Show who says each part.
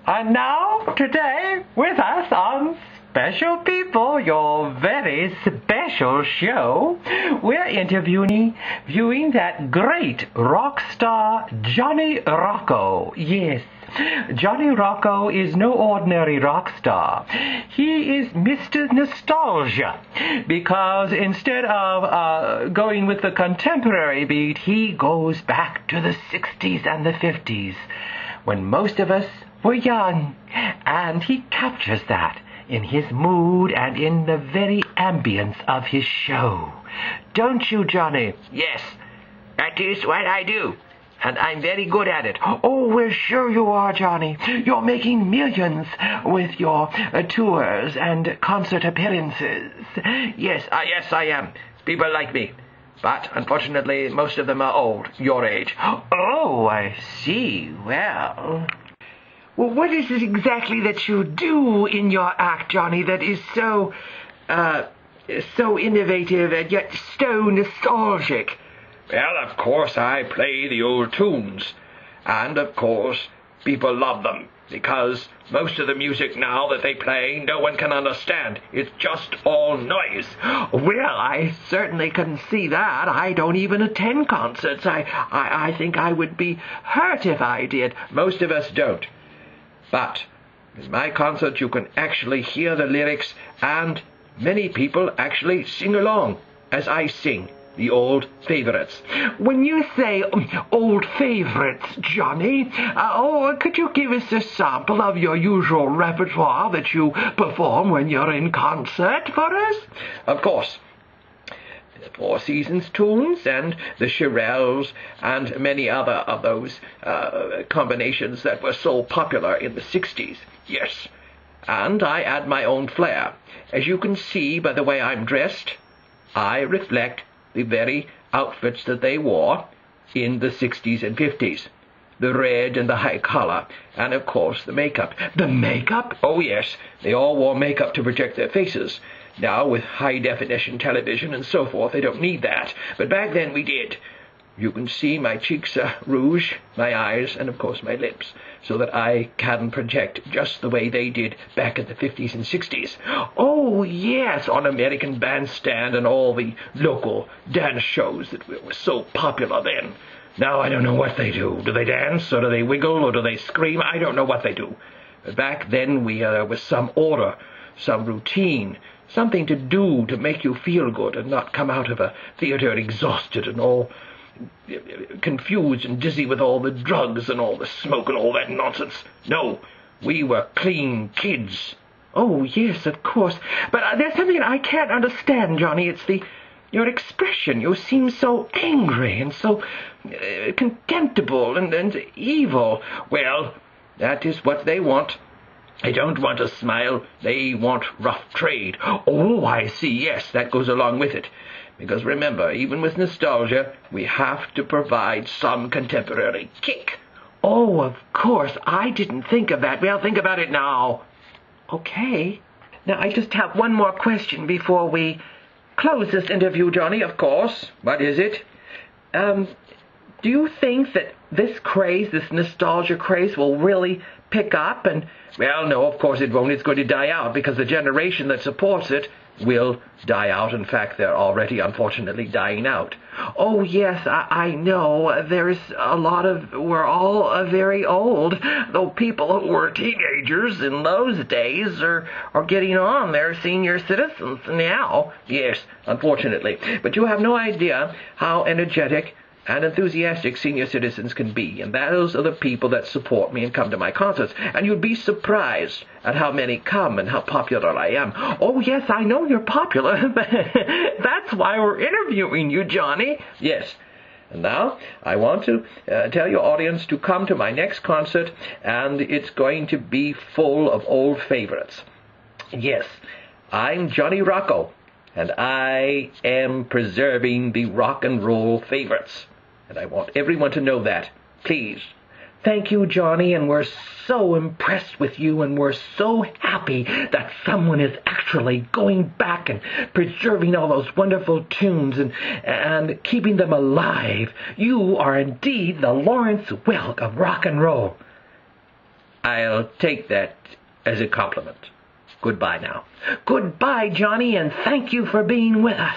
Speaker 1: And now, today, with us on Special People, your very special show, we're interviewing that great rock star, Johnny Rocko. Yes, Johnny Rocko is no ordinary rock star. He is Mr. Nostalgia, because instead of going with the contemporary beat, he goes back to the 60s and the 50s, when most of us were young, and he captures that in his mood and in the very ambience of his show. Don't you, Johnny?
Speaker 2: Yes, that is what I do, and I'm very good at it.
Speaker 1: Oh, we're sure you are, Johnny. You're making millions with your tours and concert appearances.
Speaker 2: Yes, I am. People like me. But, unfortunately, most of them are old, your age.
Speaker 1: Oh, I see. Well, what is it exactly that you do in your act, Johnny, that is so innovative and yet so nostalgic?
Speaker 2: Well, of course, I play the old tunes. And, of course, people love them, because most of the music now that they play, no one can understand. It's just all noise.
Speaker 1: Well, I certainly can see that. I don't even attend concerts. I think I would be hurt if I did.
Speaker 2: Most of us don't. But in my concert, you can actually hear the lyrics, and many people actually sing along as I sing the old favorites.
Speaker 1: When you say old favorites, Johnny, could you give us a sample of your usual repertoire that you perform when you're in concert for us?
Speaker 2: Of course. The Four Seasons tunes and the Shirelles and many other of those combinations that were so popular in the 60s. Yes. And I add my own flair. As you can see by the way I'm dressed, I reflect the very outfits that they wore in the 60s and 50s. The red and the high collar, and of course the makeup.
Speaker 1: The makeup?
Speaker 2: Oh yes, they all wore makeup to protect their faces. Now, with high-definition television and so forth, they don't need that. But back then we did. You can see my cheeks rouge, my eyes, and of course my lips, so that I can project just the way they did back in the 50s and 60s.
Speaker 1: Oh, yes,
Speaker 2: On American Bandstand and all the local dance shows that were so popular then. Now I don't know what they do. Do they dance, or do they wiggle, or do they scream? I don't know what they do. But back then there was some order, some routine, something to do to make you feel good and not come out of a theater exhausted and all confused and dizzy with all the drugs and all the smoke and all that nonsense. No, we were clean kids.
Speaker 1: Oh, yes, of course. But there's something I can't understand, Johnny. It's your expression. You seem so angry and so contemptible and evil.
Speaker 2: Well, that is what they want. They don't want a smile. They want rough trade.
Speaker 1: Oh, I see.
Speaker 2: Yes, that goes along with it. Because remember, even with nostalgia, we have to provide some contemporary kick.
Speaker 1: Oh, of course. I didn't think of that. Well, think about it now. Okay. Now, I just have one more question before we close this interview, Johnny, of course.
Speaker 2: What is it?
Speaker 1: Do you think that this craze, this nostalgia craze, will really pick up? And
Speaker 2: well, no, of course it won't. It's going to die out, because the generation that supports it will die out. In fact, they're already, unfortunately, dying out.
Speaker 1: Oh, yes, I know. There's a lot of... We're all very old, though people who were teenagers in those days are getting on. They're senior citizens now.
Speaker 2: Yes, unfortunately. But you have no idea how energetic and enthusiastic senior citizens can be, and those are the people that support me and come to my concerts, and you'd be surprised at how many come and how popular I am.
Speaker 1: Oh, yes, I know you're popular. That's why we're interviewing you, Johnny.
Speaker 2: Yes. And now I want to tell your audience to come to my next concert, and it's going to be full of old favorites. Yes, I'm Johnny Rocko, and I am preserving the rock and roll favorites. And I want everyone to know that. Please.
Speaker 1: Thank you, Johnny, and we're so impressed with you, and we're so happy that someone is actually going back and preserving all those wonderful tunes and keeping them alive. You are indeed the Lawrence Welk of rock and roll.
Speaker 2: I'll take that as a compliment. Goodbye now.
Speaker 1: Goodbye, Johnny, and thank you for being with us.